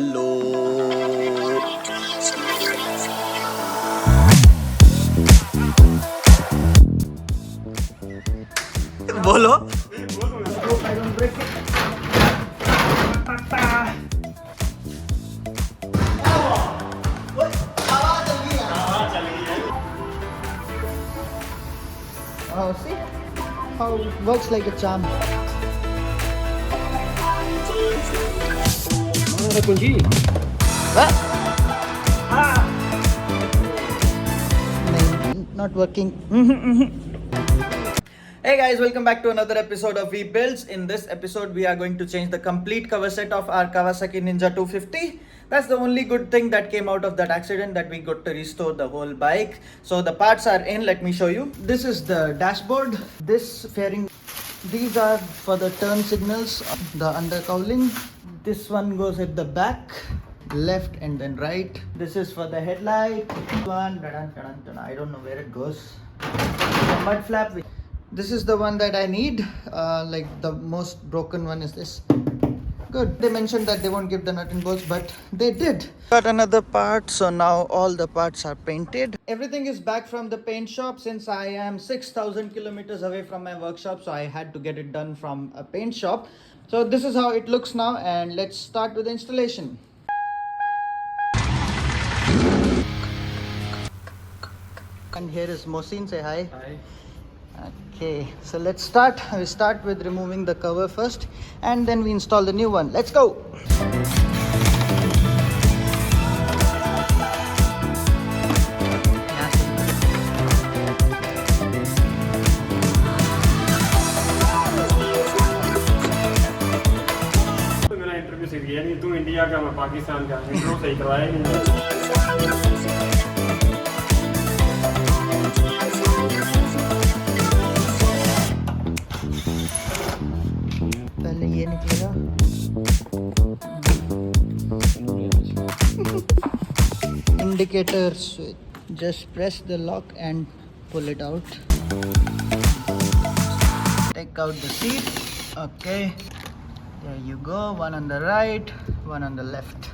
hello. बोलो. I don't break it. Oh, see how it works like a charm. kunci. What? Not working. Hey guys, welcome back to another episode of VBuilds. In this episode, we are going to change the complete cover set of our Kawasaki Ninja 250. That's the only good thing that came out of that accident, that we got to restore the whole bike. So the parts are in, let me show you. This is the dashboard. This fairing, these are for the turn signals, the undercowling. This one goes at the back, left and then right. This is for the headlight. I don't know where it goes. The mud flap. This is the one that I need. Like the most broken one is this. Good. They mentioned that they won't give the nut and bolts, but they did. Got another part, so now all the parts are painted. Everything is back from the paint shop since I am 6,000 kilometers away from my workshop, so I had to get it done from a paint shop. So this is how it looks now, and let's start with the installation. And here is Mohsin. Say hi. Hi. Okay, so let's start. We start with removing the cover first, and then we install the new one. Let's go. मेरा interview से गया नहीं, तू India का, मैं पाकिस्तान का, interview सही करवाया ही नहीं। पहले ये निकलेगा। Indicator switch. Just press the lock and pull it out. Take out the seat. Okay. There you go. One on the right, one on the left.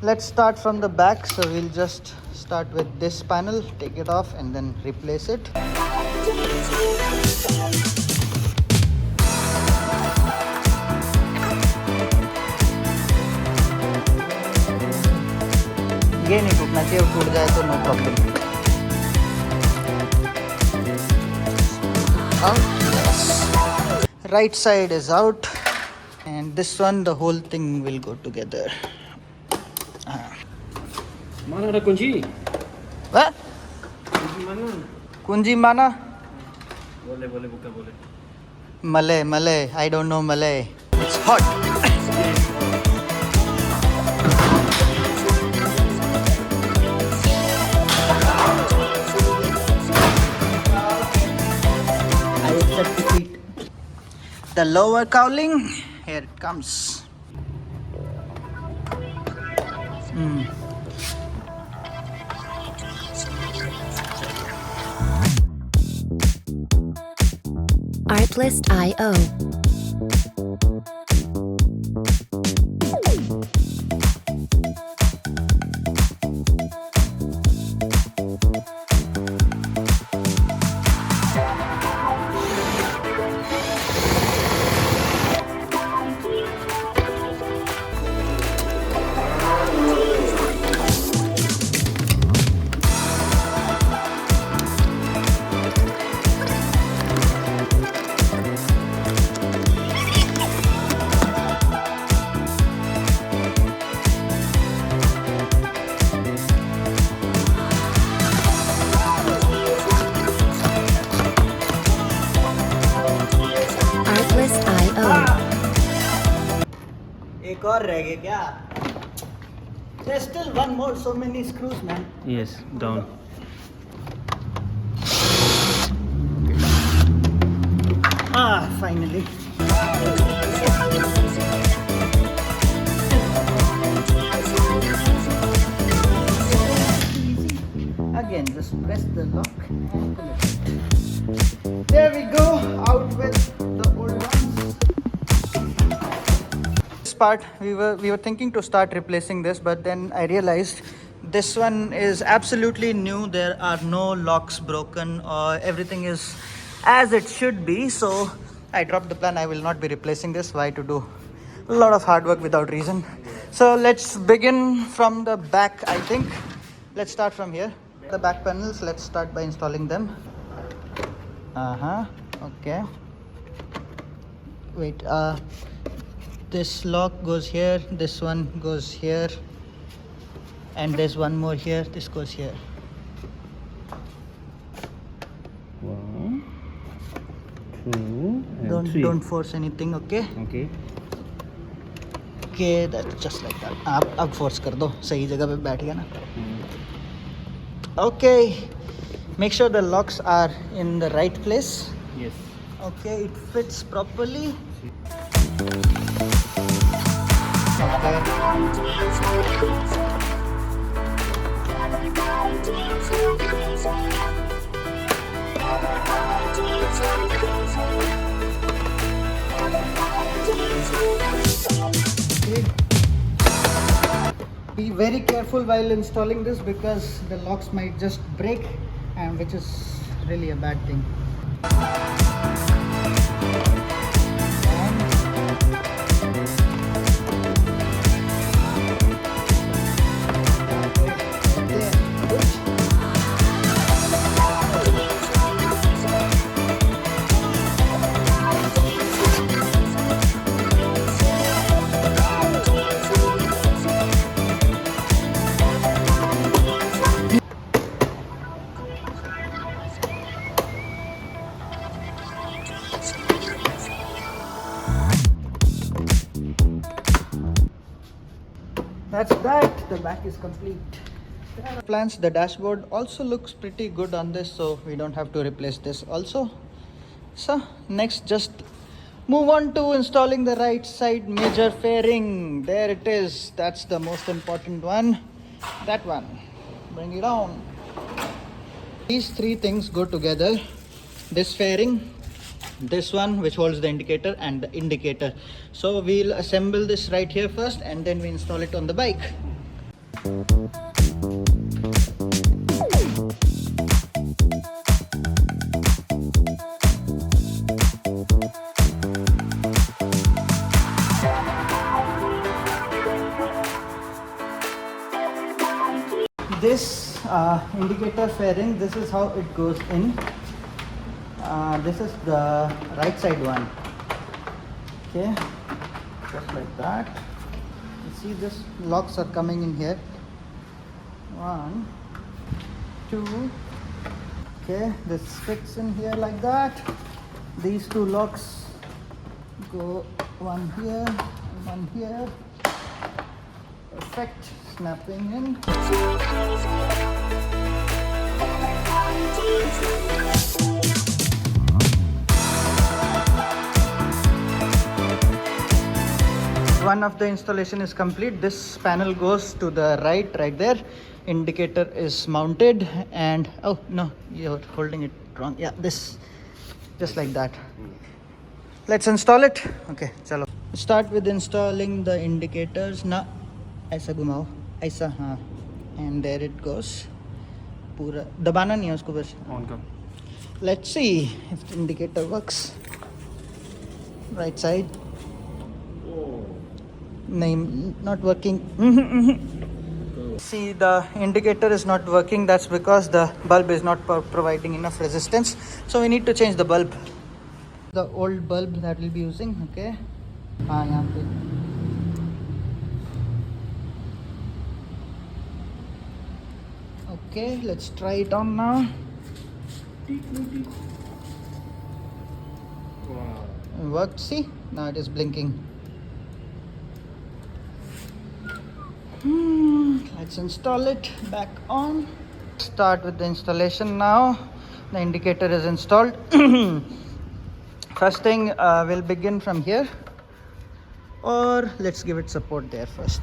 Let's start from the back, so we'll just start with this panel, take it off and then replace it. ये नहीं टूटना चाहिए, टूट जाए तो no problem. Out, yes. Right side is out, and this one, the whole thing will go together. Mana ada kunci? What? Kunci mana? Kunji mana? Boleh buka boleh. Malay. I don't know Malay. It's hot. I accept defeat. The lower cowling, here it comes. Artlist.io. एक और रह गया क्या? There's still one more, so many screws, man. Yes, down. Finally. just press the lock and pull it. There we go, out with the old ones. This part we were thinking to start replacing this, but then I realized this one is absolutely new. There are no locks broken, or everything is as it should be. So I dropped the plan. I will not be replacing this. Why to do a lot of hard work without reason? So let's begin from the back. I think let's start from here. The back panels, let's start by installing them. Okay, wait, this lock goes here, this one goes here, and there's one more here. This goes here. 1, 2, and 3. Don't force anything. Okay, that's just like that. अब force कर दो, सही जगह पे बैठ गया ना. Okay, make sure the locks are in the right place. Yes. Okay, it fits properly. Be very careful while installing this because the locks might just break, and which is really a bad thing. That's that. The back is complete. Plans. The dashboard also looks pretty good on this, so we don't have to replace this also. So next, just move on to installing the right side major fairing. There it is. That's the most important one. That one. Bring it on. These three things go together. This fairing, this one which holds the indicator, and the indicator. So we'll assemble this right here first, and then we install it on the bike. This indicator fairing, this is how it goes in. This is the right side one. Okay, just like that. You see, this locks are coming in here. 1, 2. Okay, this fits in here like that. These two locks go one here, one here. Perfect. Snapping in. One of the installation is complete. This panel goes to the right there. Indicator is mounted, and oh no, you're holding it wrong. Yeah, this, just like that. Let's install it. Okay, chalo. Start with installing the indicators. Na aisa घुमाओ, ऐसा, हाँ, and there it goes. पूरा दबाना नहीं है उसको, बस On कर. Let's see if the indicator works. Right side. Name not working. See, the indicator is not working. That's because the bulb is not providing enough resistance. So we need to change the bulb. The old bulb that we'll be using. Okay. यहाँ पे. Okay, let's try it on now. Wow. It worked. See, now it is blinking. Let's install it back on. Start with the installation now. The indicator is installed. First thing, we'll begin from here, or let's give it support there first.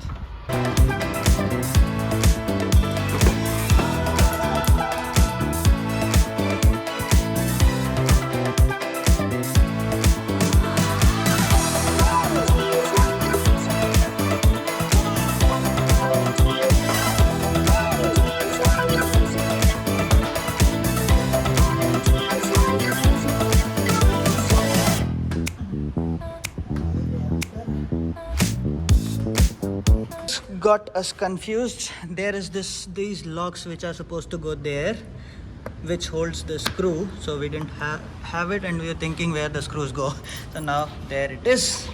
Got us confused. There is these locks which are supposed to go there, which holds the screw. So we didn't have it, and we were thinking where the screws go. So now there it is.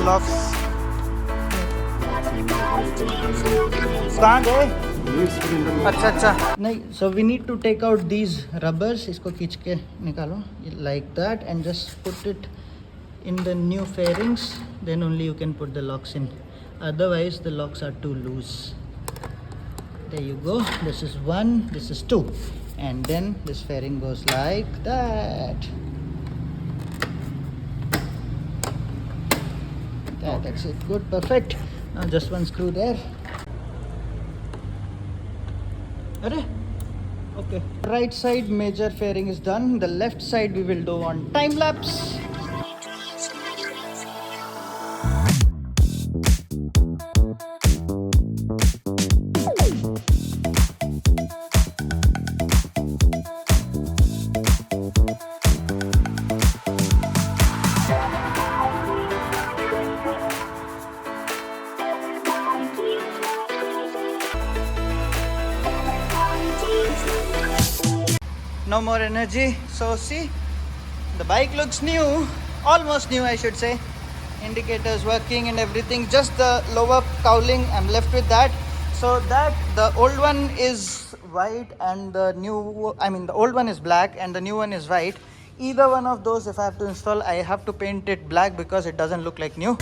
Locks. कहाँ गए? अच्छा अच्छा नहीं. So we need to take out these rubbers. इसको खींच के निकालो like that and just put it in the new fairings. Then only you can put the locks in. Otherwise the locks are too loose. There you go. This is 1, this is 2, and then this fairing goes like that. That's it. Good, perfect. Now just one screw there. Okay. Right side major fairing is done. The left side we will do on time lapse. No more energy. So see, the bike looks new, almost new I should say. Indicators working and everything. Just the lower cowling, I'm left with that. So that the old one is white and the new, the old one is black and the new one is white. Either one of those, if I have to install, I have to paint it black because it doesn't look like new.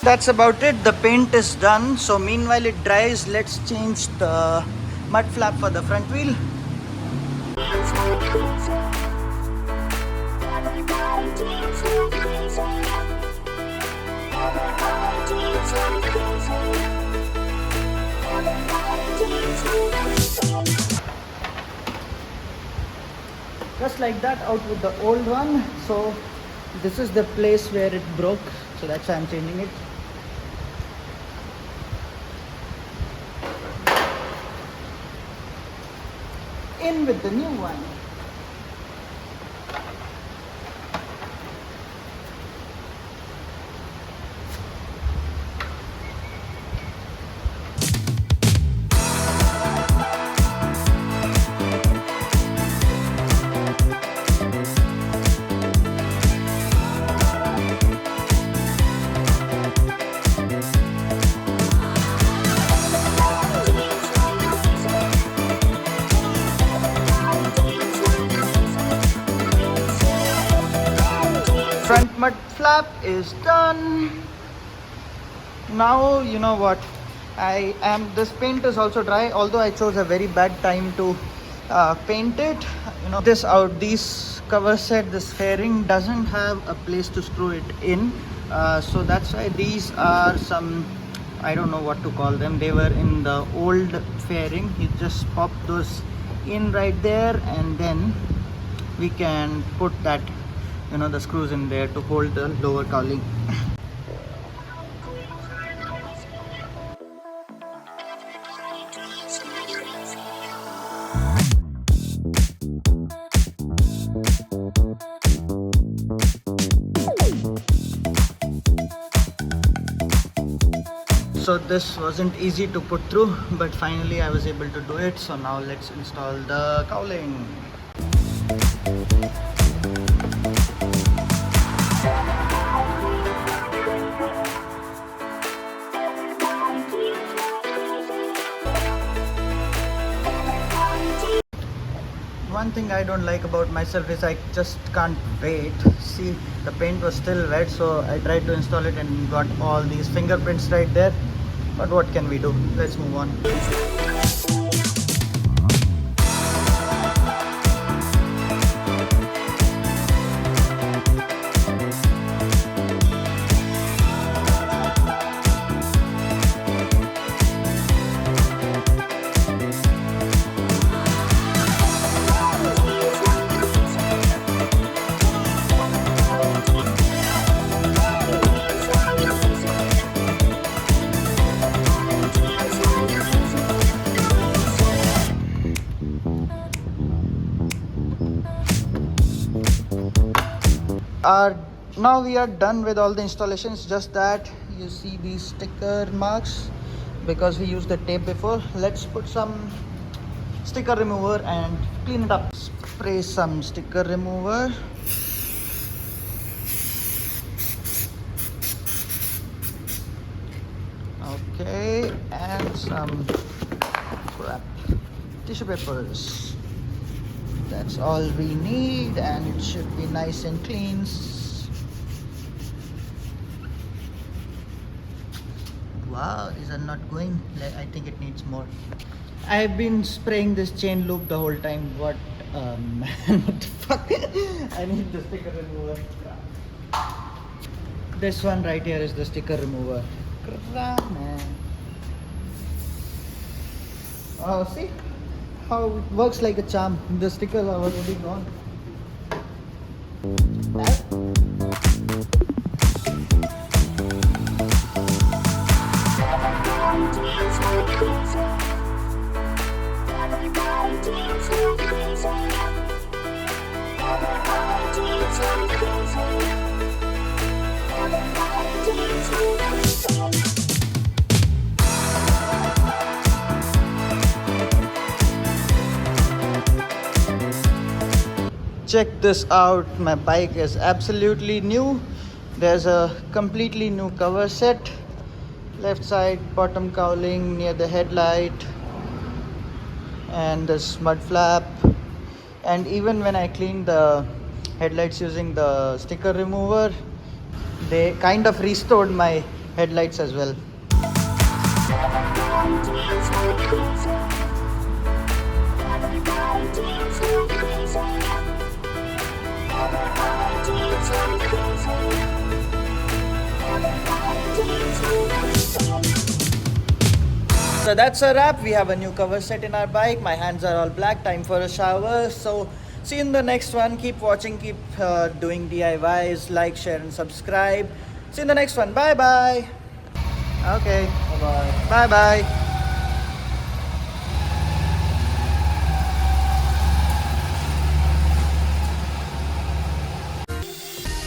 That's about it. The paint is done. So meanwhile it dries, let's change the mud flap for the front wheel. Just like that, out with the old one. So this is the place where it broke, so that's why I'm changing it. In with the new one. Front mud flap is done. Now you know what, this paint is also dry, although I chose a very bad time to paint it. These cover set, this fairing doesn't have a place to screw it in, so that's why these are some, I don't know what to call them. They were in the old fairing. You just pop those in right there, and then we can put that, the screws in there to hold the lower cowling. So this wasn't easy to put through, but finally I was able to do it. So now let's install the cowling. one thing I don't like about myself is I just can't wait. See, the paint was still wet, so I tried to install it and got all these fingerprints right there. But what can we do? Let's move on. Now we are done with all the installations, just that you see these sticker marks because we used the tape before. Let's put some sticker remover and clean it up. Spray some sticker remover. Okay, and some crap tissue papers. That's all we need, and it should be nice and clean. Wow, these are not going. I think it needs more. I've been spraying this chain loop the whole time. What man, what the fuck? I need the sticker remover. This one right here is the sticker remover. Crap, man. Oh, see how it works like a charm. The stickers are already gone. Check this out, my bike is absolutely new. There's a completely new cover set. Left side bottom cowling near the headlight, and this mud flap. And even when I cleaned the headlights using the sticker remover, they kind of restored my headlights as well. So that's a wrap. We have a new cover set in our bike. My hands are all black. Time for a shower. So see you in the next one. Keep watching. Keep doing DIYs. Like, share and subscribe. See you in the next one. Bye bye. Okay. Bye-bye. Bye bye.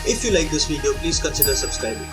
If you like this video, please consider subscribing.